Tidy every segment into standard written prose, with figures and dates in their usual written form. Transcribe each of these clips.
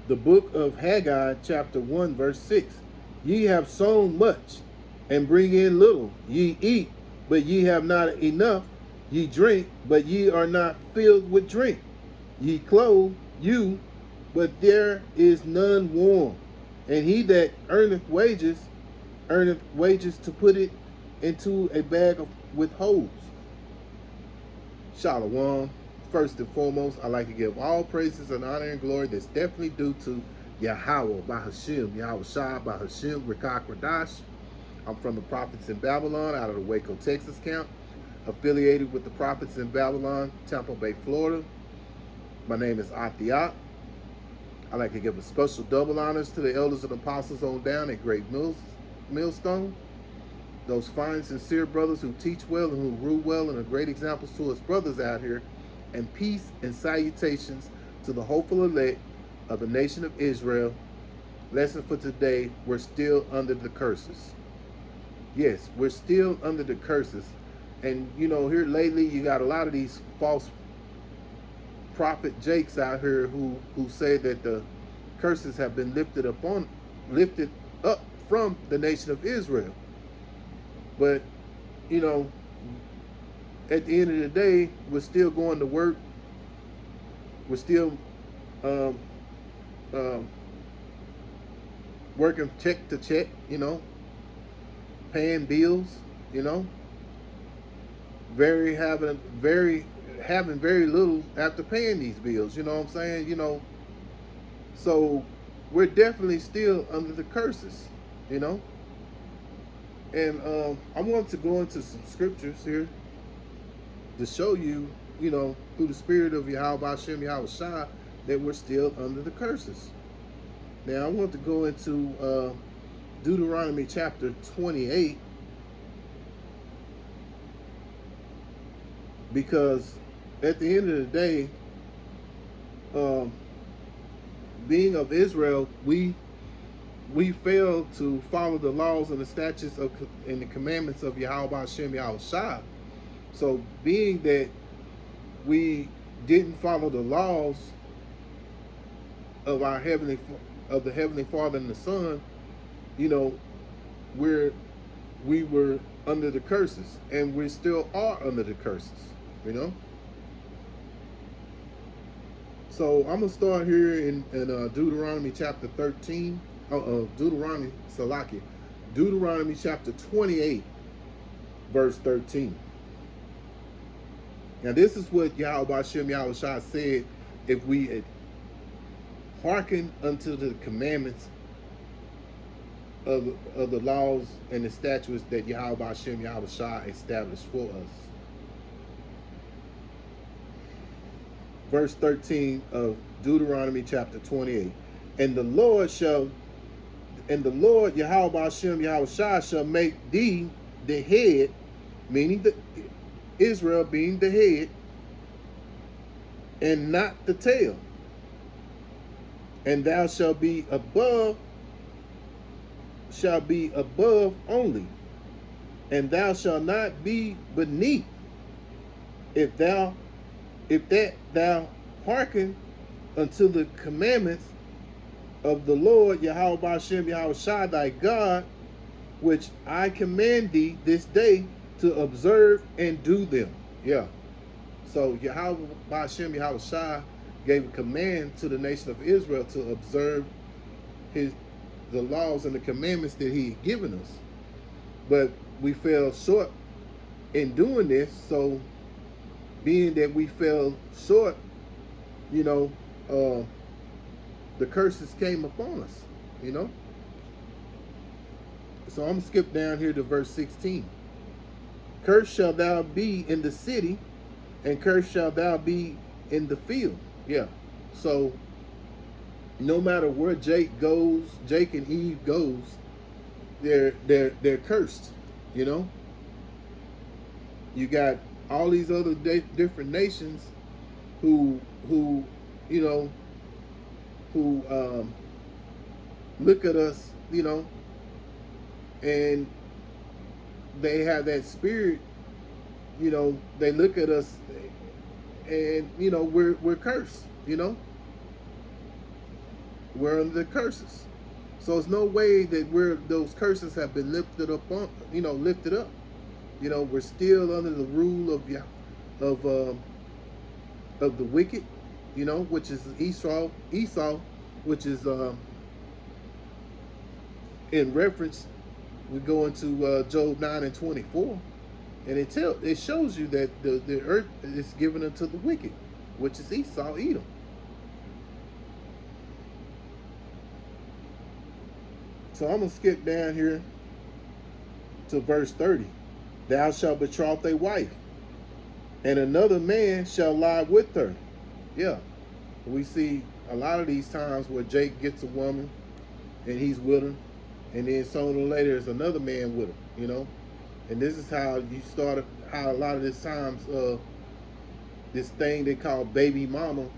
The book of Haggai, chapter 1, verse 6. Ye have sown much, and bring in little. Ye eat, but ye have not enough. Ye drink, but ye are not filled with drink. Ye clothe you, but there is none warm. And he that earneth wages to put it into a bag with holes. Shalom. First and foremost, I like to give all praises and honor and glory that's definitely due to Yahweh, Bahashim, Yahweh Shah, Bahashim, Rekah Kradash. I'm from the Prophets in Babylon out of the Waco, Texas camp, affiliated with the Prophets in Babylon, Tampa Bay, Florida. My name is Athiat. I like to give a special double honors to the elders and apostles on down at Great Millstone. Those fine, sincere brothers who teach well and who rule well and are great examples to us brothers out here. And peace and salutations to the hopeful elect of the nation of Israel. Lesson for today, we're still under the curses. Yes, we're still under the curses. And you know, here lately you got a lot of these false prophet Jakes out here who say that the curses have been lifted up from the nation of Israel. But you know, at the end of the day, we're still going to work. We're still um, um, working check to check, you know, paying bills, you know, having very little after paying these bills. You know what I'm saying? You know, so we're definitely still under the curses, you know. And I want to go into some scriptures here to show you, you know, through the spirit of Yahweh Hashem Yahweh Shah, that we're still under the curses. Now I want to go into Deuteronomy chapter 28, because at the end of the day, being of Israel, we failed to follow the laws and the statutes and the commandments of Yahweh Hashem Yahweh Shah. So being that we didn't follow the laws of the Heavenly Father and the Son, you know, we were under the curses, and we still are under the curses, you know. So I'm gonna start here in Deuteronomy chapter 13. Deuteronomy chapter 28, verse 13. Now this is what Yahweh Hashem Yahweh Shah said if we had hearkened unto the commandments of the laws and the statutes that Yahweh Hashem Yahweh Shah established for us. Verse 13 of Deuteronomy chapter 28. And the Lord Yahweh Hashem Yahweh Shah shall make thee the head, meaning Israel being the head, and not the tail. And thou shalt be above only, and thou shalt not be beneath, if thou hearken unto the commandments of the Lord Yahweh Hashem Yahweh Shah thy God, which I command thee this day to observe and do them. Yeah. So Yahweh Hashem Yahweh Shah gave a command to the nation of Israel to observe the laws and the commandments that he had given us. But we fell short in doing this. So being that we fell short, you know, the curses came upon us, you know. So I'm going to skip down here to verse 16. Cursed shalt thou be in the city, and cursed shalt thou be in the field. Yeah. So no matter where Jake and Eve goes, they're cursed, you know. You got all these other different nations who you know, who look at us, you know, and they have that spirit, you know. They look at us, and you know, we're cursed, you know. we're under the curses. So it's no way that those curses have been lifted up on, lifted up. We're still under the rule of uh, of the wicked, which is Esau, which is in reference. We go into Job 9:24, and it shows you that the earth is given unto the wicked, which is Esau, Edom. So I'm gonna skip down here to verse 30. Thou shalt betroth a wife, and another man shall lie with her. Yeah, we see a lot of these times where Jake gets a woman and he's with her, and then sooner or later there's another man with her, And this is how how a lot of this times, this thing they call baby mama,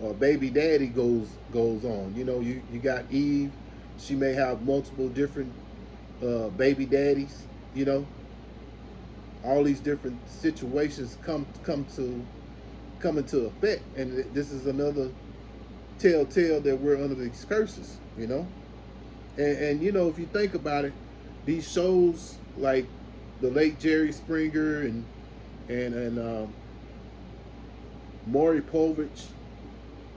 or baby daddy goes on. You got Eve, she may have multiple different baby daddies, all these different situations come into effect, and this is another telltale that we're under these curses, and if you think about it, these shows like the late Jerry Springer and Maury Povich,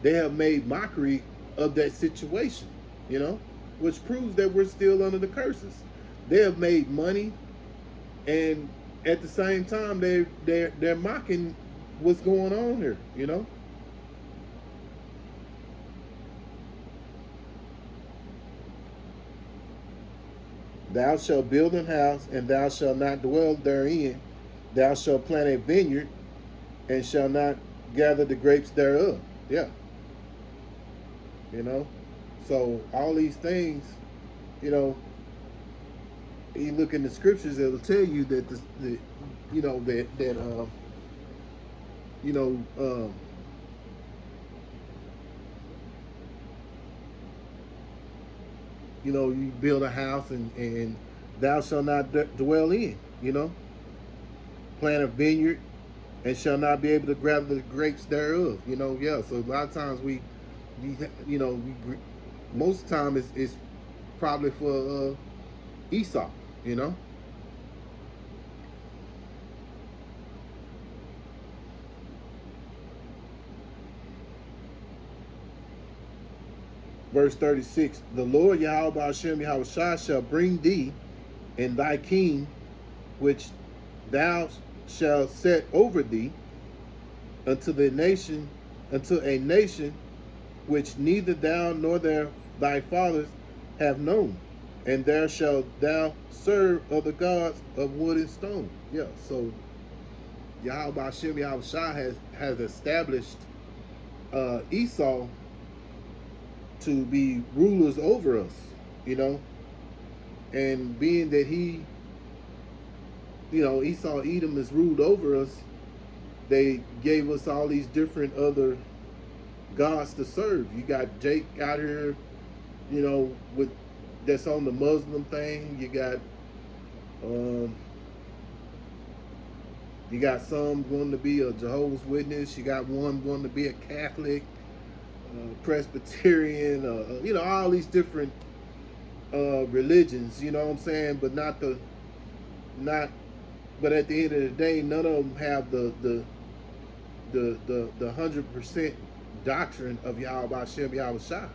they have made mockery of that situation, which proves that we're still under the curses. They have made money, and at the same time they're mocking what's going on here, Thou shalt build an house, and thou shalt not dwell therein. Thou shalt plant a vineyard, and shalt not gather the grapes thereof. Yeah. So all these things, you look in the scriptures, it'll tell you that you build a house, and thou shalt not dwell in, plant a vineyard, and shall not be able to gather the grapes thereof. Yeah. So a lot of times most of the time it's probably for Esau, Verse 36, the Lord Yahweh Hashem Yahweh shall bring thee and thy king, which thou shalt set over thee, unto a nation which neither thou nor thy fathers have known, and there shalt thou serve other gods of wood and stone. Yeah, so Yahweh Hashem Yahweh has established Esau to be rulers over us, and being that Esau, Edom is ruled over us, they gave us all these different other gods to serve. You got Jake out here, that's on the Muslim thing. You got some going to be a Jehovah's Witness. You got one going to be a Catholic, Presbyterian, all these different religions. You know what I'm saying? But but at the end of the day, none of them have the 100% doctrine of Yahweh Hashem Yahweh Shah,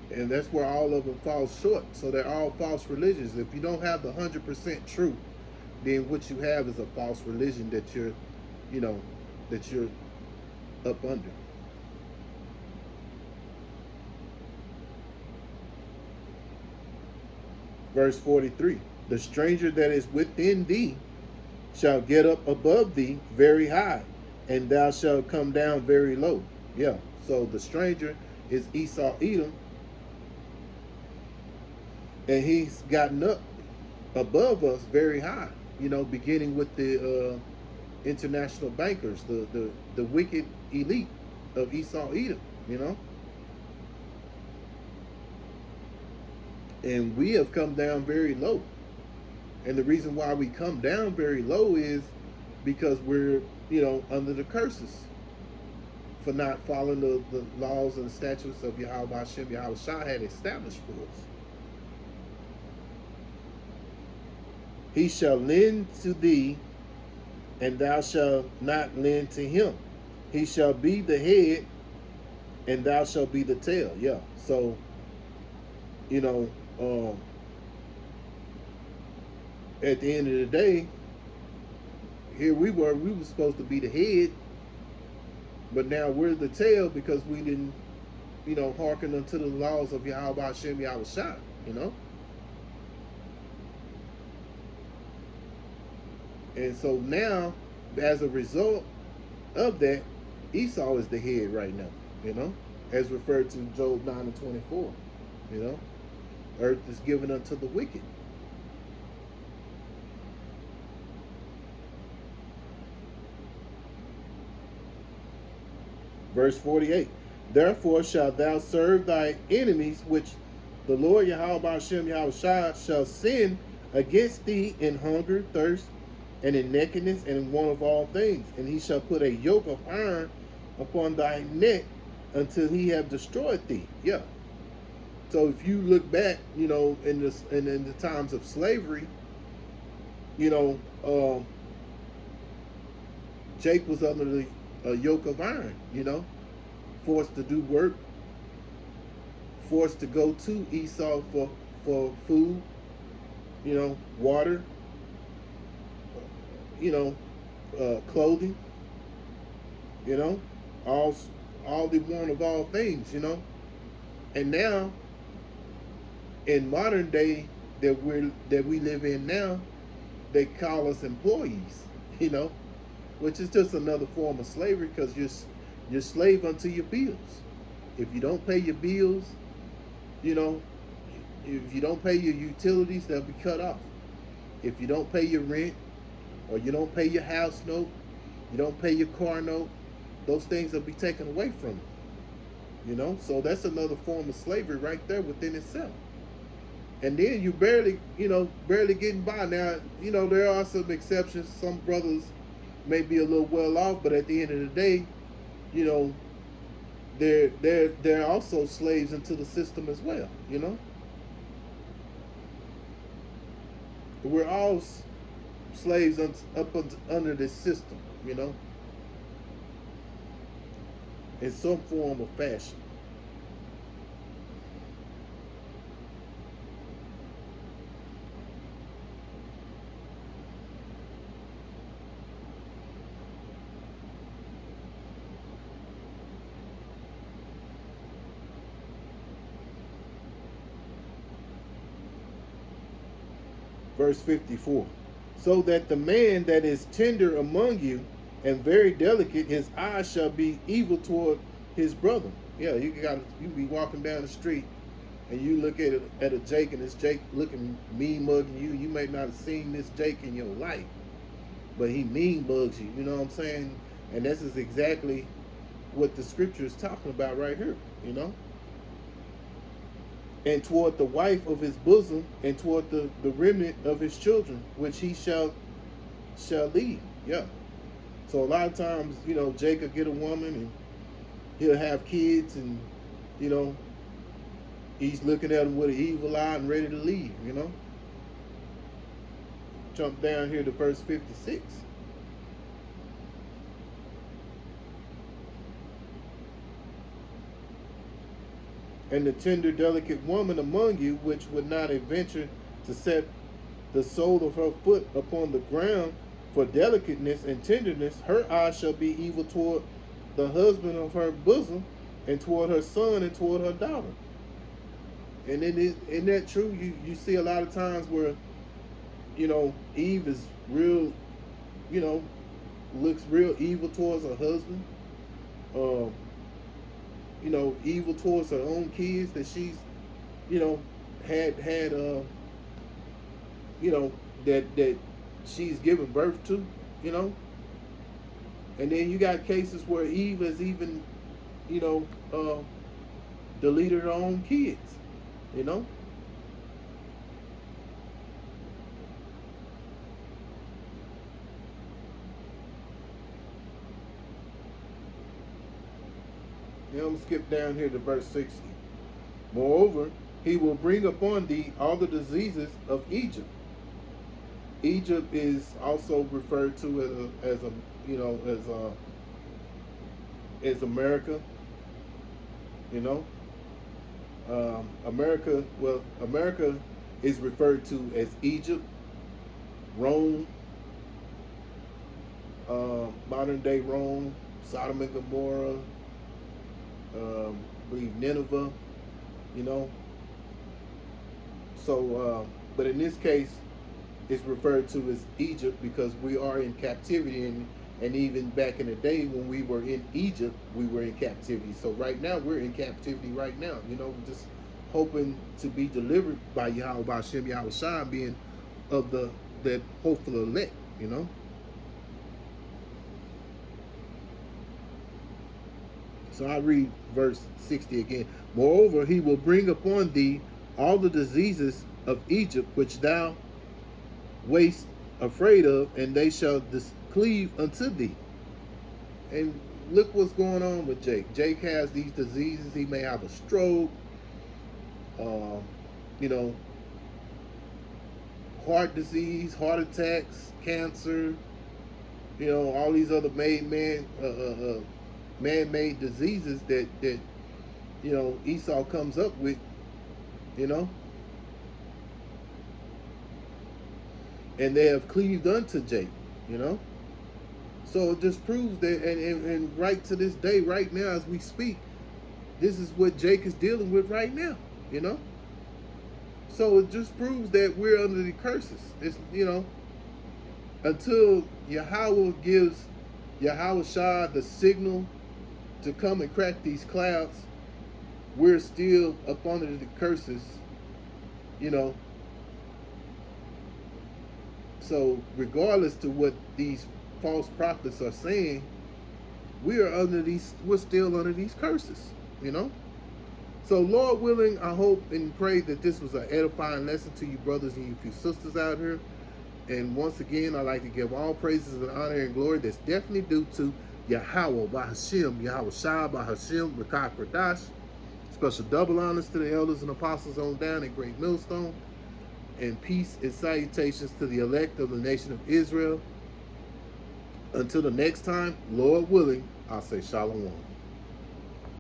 and that's where all of them fall short. So they're all false religions. If you don't have the 100% truth, then what you have is a false religion that you're up under. Verse 43, the stranger that is within thee shall get up above thee very high, and thou shalt come down very low. Yeah, so the stranger is Esau, Edom, and he's gotten up above us very high, beginning with the international bankers, the wicked elite of Esau, Edom, and we have come down very low. And the reason why we come down very low is because we're, under the curses for not following the laws and the statutes of Yahweh Hashem Yahweh Shah had established for us. He shall lend to thee, and thou shalt not lend to him. He shall be the head, and thou shalt be the tail. Yeah. So, you know, at the end of the day, here we were supposed to be the head, but now we're the tail because we didn't, hearken unto the laws of Yahweh Hashem Yahweh Shah, And so now, as a result of that, Esau is the head right now, as referred to Job 9 and 24, Earth is given unto the wicked. Verse 48, therefore shalt thou serve thy enemies, which the Lord Yahweh Hashem Yahweh Shah shall send against thee in hunger, thirst, and in nakedness, and in want of all things. And he shall put a yoke of iron upon thy neck until he have destroyed thee. Yeah. So if you look back, in the times of slavery, Jake was under the yoke of iron, forced to do work, forced to go to Esau for food, water, clothing, all the one of all things, And now, in modern day that we live in now, they call us employees, which is just another form of slavery, because you're slave unto your bills. If you don't pay your bills, if you don't pay your utilities, they'll be cut off. If you don't pay your rent, or you don't pay your house note, you don't pay your car note, those things will be taken away from you. So that's another form of slavery right there within itself. And then you barely getting by. Now, there are some exceptions. Some brothers may be a little well off, but at the end of the day, they're also slaves into the system as well. We're all slaves under this system, in some form or fashion. Verse 54. So that the man that is tender among you and very delicate, his eyes shall be evil toward his brother. Yeah, you be walking down the street and you look at a Jake, and this Jake looking mean mugging you. You may not have seen this Jake in your life, but he mean bugs you. You know what I'm saying? And this is exactly what the scripture is talking about right here. And toward the wife of his bosom, and toward the remnant of his children, which he shall leave. Yeah. So a lot of times, Jacob get a woman and he'll have kids, and he's looking at them with an evil eye and ready to leave. Jump down here to verse 56. And the tender, delicate woman among you, which would not adventure to set the sole of her foot upon the ground for delicateness and tenderness, her eyes shall be evil toward the husband of her bosom, and toward her son, and toward her daughter. And isn't that true? You see a lot of times where, Eve is real, looks real evil towards her husband. Evil towards her own kids that she's, had, that she's given birth to, And then you got cases where Eve has even, deleted her own kids, Now I'm going to skip down here to verse 60. Moreover, he will bring upon thee all the diseases of Egypt. Egypt is also referred to as a you know as America. You know, America. Well, America is referred to as Egypt, Rome, modern day Rome, Sodom and Gomorrah, I believe Nineveh. You know, so but in this case, it's referred to as Egypt because we are in captivity, and even back in the day when we were in Egypt, we were in captivity. So right now we're in captivity right now. You know, just hoping to be delivered by Yahweh, by Shem Yahweh Shai, being of the that hopeful elect. You know. So I read verse 60 again. Moreover, he will bring upon thee all the diseases of Egypt which thou wast afraid of, and they shall cleave unto thee. And look what's going on with Jake. Jake has these diseases. He may have a stroke, you know, heart disease, heart attacks, cancer, you know, all these other man-made diseases that you know Esau comes up with, you know, and they have cleaved unto Jacob, you know. So it just proves that, and right to this day, right now as we speak, this is what Jake is dealing with right now, you know. So it just proves that we're under the curses. It's, you know, until Yahweh gives Yahweh Shah the signal to come and crack these clouds, we're still up under the curses, you know. So regardless to what these false prophets are saying, we're still under these curses, you know. So Lord willing, I hope and pray that this was an edifying lesson to you brothers and you sisters out here. And once again, I'd like to give all praises and honor and glory that's definitely due to Yahweh, by Hashem, Yahweh Shai, by Hashem, Rakah Kradash. Special double honors to the elders and apostles on down at Great Millstone. And peace and salutations to the elect of the nation of Israel. Until the next time, Lord willing, I'll say Shalom.